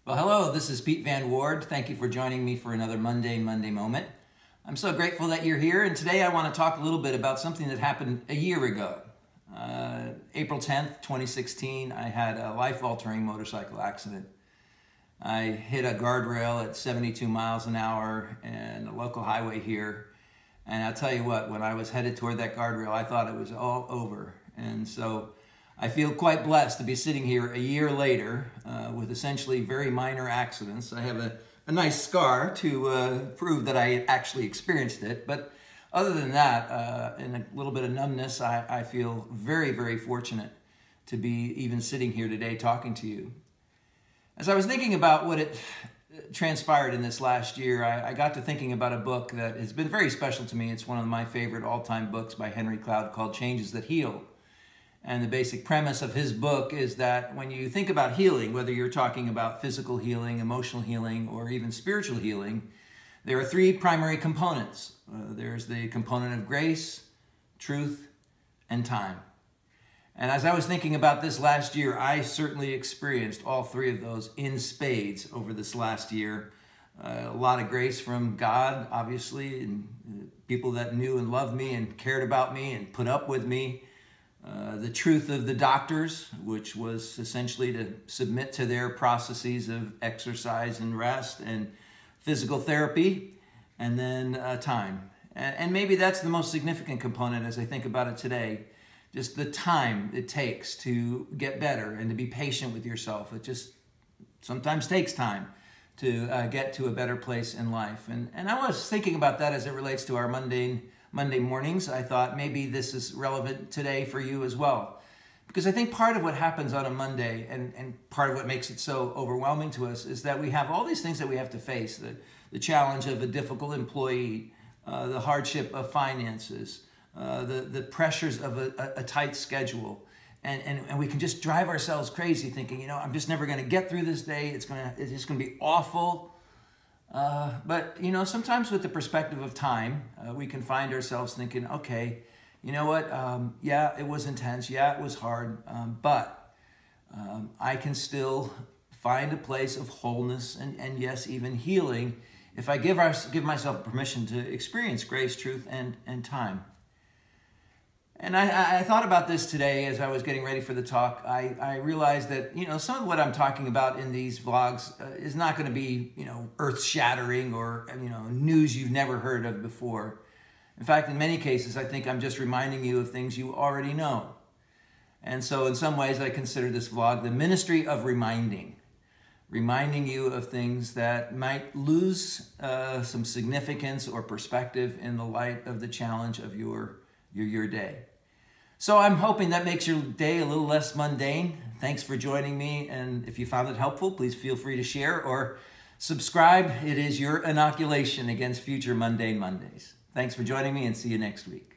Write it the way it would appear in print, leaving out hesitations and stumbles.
Well, hello, this is Pete Van Ward. Thank you for joining me for another Mundane Monday moment. I'm so grateful that you're here, and today I want to talk a little bit about something that happened a year ago. April 10th, 2016, I had a life-altering motorcycle accident. I hit a guardrail at 72 miles an hour in a local highway here, and I'll tell you what, when I was headed toward that guardrail, I thought it was all over. And so I feel quite blessed to be sitting here a year later with essentially very minor accidents. I have a nice scar to prove that I actually experienced it, but other than that, and a little bit of numbness, I feel very, very fortunate to be even sitting here today talking to you. As I was thinking about what it transpired in this last year, I got to thinking about a book that has been very special to me. It's one of my favorite all-time books by Henry Cloud called Changes That Heal. And the basic premise of his book is that when you think about healing, whether you're talking about physical healing, emotional healing, or even spiritual healing, there are three primary components. There's the component of grace, truth, and time. And as I was thinking about this last year, I certainly experienced all three of those in spades over this last year. A lot of grace from God, obviously, and people that knew and loved me and cared about me and put up with me. The truth of the doctors, which was essentially to submit to their processes of exercise and rest and physical therapy, and then time. And maybe that's the most significant component as I think about it today. Just the time it takes to get better and to be patient with yourself. It just sometimes takes time to get to a better place in life. And I was thinking about that as it relates to our Monday mornings. I thought maybe this is relevant today for you as well. Because I think part of what happens on a Monday and part of what makes it so overwhelming to us is that we have all these things that we have to face. The challenge of a difficult employee, the hardship of finances, the pressures of a tight schedule. And we can just drive ourselves crazy thinking, you know, I'm just never going to get through this day. It's just going to be awful. But, you know, sometimes with the perspective of time, we can find ourselves thinking, okay, you know what? Yeah, it was intense. Yeah, it was hard. But I can still find a place of wholeness and yes, even healing if I give myself permission to experience grace, truth, and time. And I thought about this today as I was getting ready for the talk. I realized that, you know, some of what I'm talking about in these vlogs is not going to be, you know, earth-shattering or, you know, news you've never heard of before. In fact, in many cases, I think I'm just reminding you of things you already know. And so in some ways, I consider this vlog the ministry of reminding you of things that might lose some significance or perspective in the light of the challenge of your day. So I'm hoping that makes your day a little less mundane. Thanks for joining me, and if you found it helpful, please feel free to share or subscribe. It is your inoculation against future Mundane Mondays. Thanks for joining me, and see you next week.